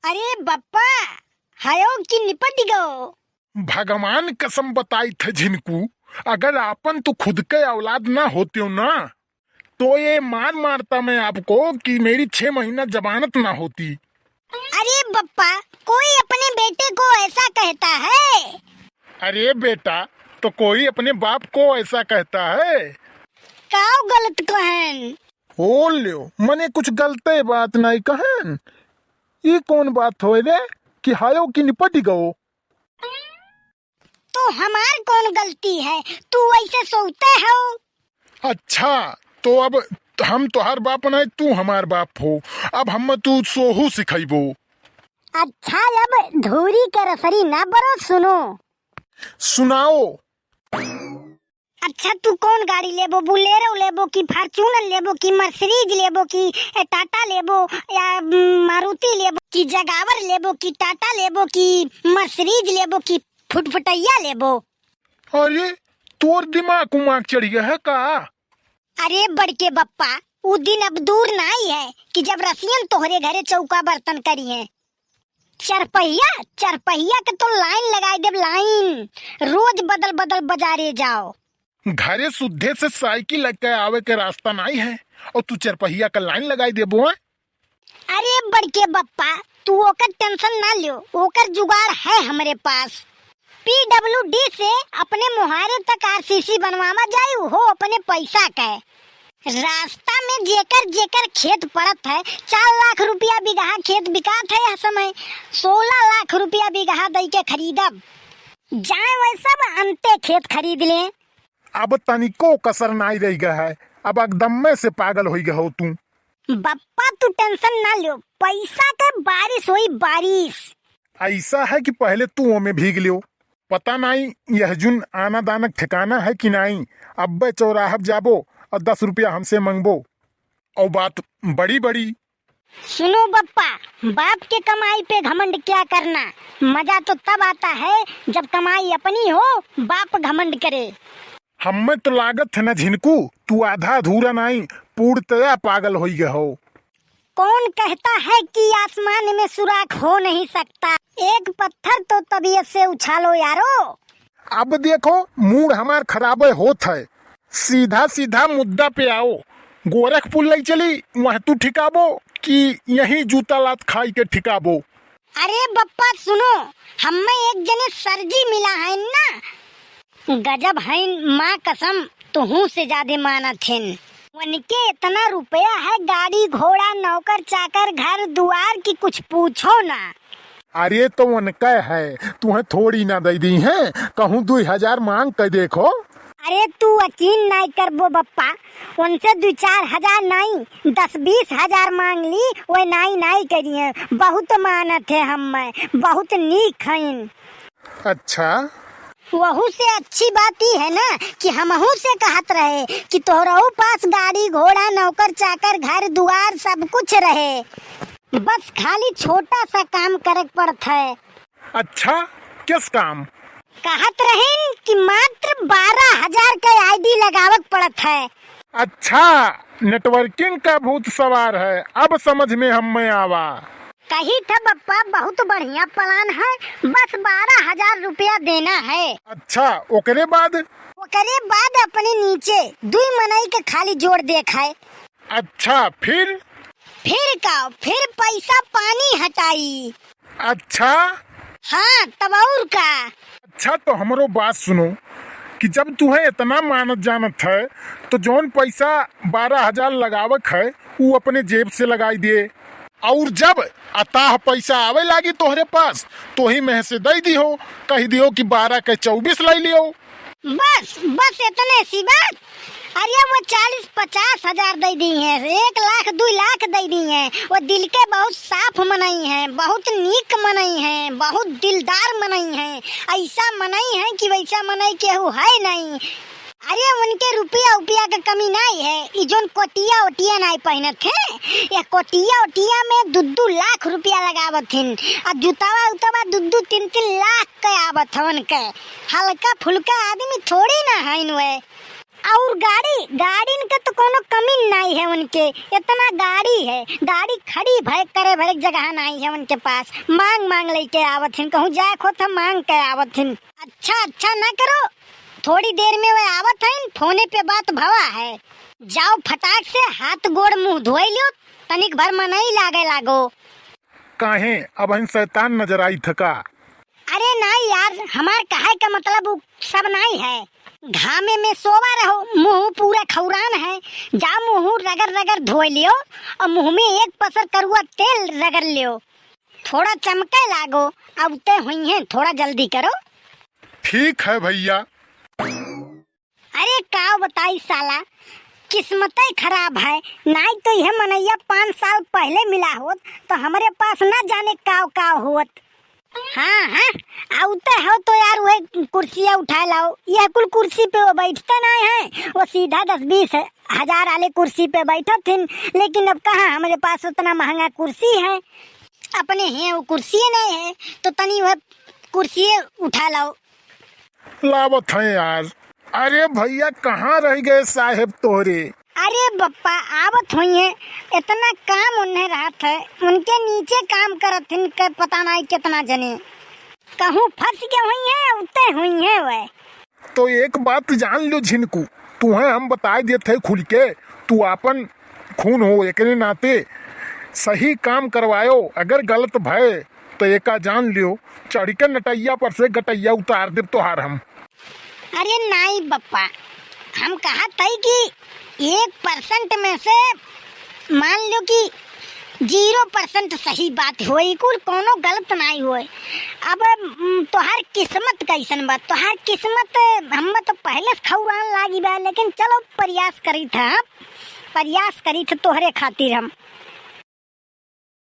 अरे बप्पा हयो कि निपट गो। भगवान कसम बताई थे झिनकू, अगर आपन तो खुद के औलाद ना होते हो ना तो ये मार मारता मैं आपको कि मेरी 6 महीना जमानत ना होती। अरे बप्पा कोई अपने बेटे को ऐसा कहता है? अरे बेटा तो कोई अपने बाप को ऐसा कहता है? काओ गलत कहन। हो लियो मने कुछ गलते बात नहीं कहन। ये कौन बात हो रे कि हायो कि निपट गो। तो हमार कौन गलती है? तू वैसे सोचते हो। अच्छा तो अब हम तोहार बाप नहीं तू हमार बाप हो, अब हम तू सोहू सिखाइबो। अच्छा अब धूरी के रसरी ना बरो सुनो। सुनाओ। अच्छा तू कौन गाड़ी लेबो? बुलेरो लेबो कि फॉर्च्यूनर लेबो कि मर्सिडीज लेबो कि टाटा लेबो या मारुति लेबो कि जगावर लेबो कि टाटा लेबो कि मर्सिडीज लेबो कि फुटफुटैया लेबो? अरे तोर दिमाग उमाग चढ़ गया है का? अरे बड़के बप्पा वो दिन अब दूर नहीं है कि जब रसियन तोहरे घरे चौका बर्तन करी है। चरपहिया के तो लाइन लगाई देव लाइन, रोज बदल बदल बाजारे जाओ। घरे सुद्धे से साइकिल लग के आवे के रास्ता नहीं है और तू चरपहिया का लाइन लगाई देबो है? अरे बड़के बप्पा तू ओकर टेंशन ना लियो, ओकर जुगाड़ है हमारे पास। PWD से अपने मुहारे तक RCC बनवावा जायू हो अपने पैसा के। रास्ता में जेकर जेकर खेत पड़त है 4 लाख रुपया बीघा खेत बिकात है यह समय 16 लाख रुपया बीघा दई के खरीदब जाए वै सब अंते खेत खरीद ले। अब तनिको कसर नहीं रह गया है, अब एकदम में से पागल हो गया हो तू। बप्पा तू टेंशन ना लियो, पैसा का बारिश हुई बारिश। ऐसा है कि पहले तू में भीग लियो, पता नहीं यह जुन आना दानक ठिकाना है कि नहीं। अब्बे चौराहब जाबो और 10 रुपया हमसे मंगबो और बात बड़ी बड़ी। सुनो बप्पा, बाप के कमाई पे घमंड क्या करना, मजा तो तब आता है जब कमाई अपनी हो, बाप घमंड करे। हमें तो लागत है ना झिनकू तू आधा अधूरा नहीं पूर्णतया पागल हो गया हो। कौन कहता है कि आसमान में सुराख हो नहीं सकता? एक पत्थर तो तबीयत से उछालो यारो। अब देखो मूड हमार खराब होत है, सीधा सीधा मुद्दा पे आओ। गोरखपुर ले चली वह तू ठिकाबो कि यही जूता लात खाई के ठिकाबो? अरे बप्पा सुनो, हमें एक जने सरजी मिला है ना, गजब है माँ कसम, तुहू से ज्यादा मानत है। उनके इतना रुपया है, गाड़ी घोड़ा नौकर चाकर घर दुआर की कुछ पूछो ना। अरे तो उनका है तुम्हें थोड़ी ना दे दी है, कहूँ 2000 मांग कर देखो। अरे तू यकीन नहीं करबो बप्पा, उनसे 2-4 हजार नहीं 10-20 हजार मांग ली, वो नहीं करिए। बहुत मानत है, हम बहुत नीक हैं। अच्छा वहू से अच्छी बात ही है ना कि हमहू से कहत रहे कि तोहराऊ पास गाड़ी घोड़ा नौकर चाकर घर दुआर सब कुछ रहे, बस खाली छोटा सा काम करे पड़ता है। अच्छा किस काम? कहत रहे कि मात्र 12,000 का ID लगावत पड़त है। अच्छा नेटवर्किंग का भूत सवार है, अब समझ में हमें आवा। कही था बप्पा बहुत बढ़िया प्लान है, बस 12,000 रुपया देना है। अच्छा ओकरे बाद? ओकरे बाद अपने नीचे 2 मनई के खाली जोड़ देखा है। अच्छा फिर फिर पैसा पानी हटाई। अच्छा हाँ तब और का। अच्छा तो हमरो बात सुनो कि जब तुम्हें इतना मानत जानत है तो जौन पैसा 12,000 लगावक है वो अपने जेब से लगाई दिए, और जब अताह पैसा आवे लागी तोहरे पास तो ही में से दे दी हो, कही दियो कि 12 के 24 ले लियो। बस इतने सी बात। अरे वो 40-50 हजार दे दी है, 1 लाख 2 लाख दे दी है। वो दिल के बहुत साफ मनई है, बहुत नीक मनई है, बहुत दिलदार मनई है, ऐसा मनई है कि वैसा मनई केहू है नहीं। अरे उनके रुपया का कमी नहीं है, ई जोन कोटिया ओटिया नहीं पहनत है, या कोटिया ओटिया में 2-2 लाख रुपया लगावत हिन, और जूतावा उतावा 2-2 3-3 लाख के आवत हवन के। हल्का फुल्का आदमी थोड़ी ना है वे। और गाड़ी का तो कोनो कमी नहीं है उनके, इतना गाड़ी है, गाड़ी खड़ी भय करे भरे जगह नहीं है उनके पास, मांग लेके आवत हिन, कहूँ जाए खो तो मांग के आवत हिन। अच्छा ना करो, थोड़ी देर में वे आवत है, फोने पे बात भवा है, जाओ फटाक से हाथ गोड़ मुंह धोई लियो, तनिक भर मन ही लागो। काहे अब हम शैतान नजर आई थका? अरे नहीं यार, हमार कहे का मतलब उ सब नहीं है, घामे में सोवा रहो, मुंह पूरा खौरान है, जा मुंह रगड़ धोई लियो और मुंह में एक पसर करुआ तेल रगड़ लियो, थोड़ा चमके लागो, अब ते हुई है, थोड़ा जल्दी करो। ठीक है भैया। अरे का बताई साला, किस्मत ही खराब है, नहीं तो यह मनैया 5 साल पहले मिला होत तो हमारे पास ना जाने काव होत। हाँ आउते हो तो यार वही कुर्सियाँ उठा लाओ, यह कुल कुर्सी पे वो बैठते नहीं है, वो सीधा 10-20 हजार वाले कुर्सी पे बैठो थे, लेकिन अब कहाँ हमारे पास उतना महंगा कुर्सी है, अपने हैं वो कुर्सी नहीं है, तो तनी वह कुर्सी उठा लाओ। लावत है यार। अरे भैया कहाँ रह गए साहेब तोहरे? अरे बप्पा आवत हुई है, इतना काम उन्हें रात है, उनके नीचे काम करत इनके पता नहीं कितना जने, कहूँ फंस के हुई है, उतरे हुई है वह। तो एक बात जान लो झिनकू, तुम्हें हम बता देते है खुल के, तू अपन खून हो एक नाते सही काम करवायो, अगर गलत भय तो एका जान लियो चढ़ के नटैया पर से गटैया उतार दे तोहार हम। अरे नहीं बप्पा, हम कहा था कि 1% में से मान लो कि 0% सही बात हुई, कुल कोनो गलत नहीं हुए। अब तोहार किस्मत कैसन बा, तोहार किस्मत हम तो पहले खौरान लागी बा, लेकिन चलो प्रयास करी था तोहरे खातिर हम।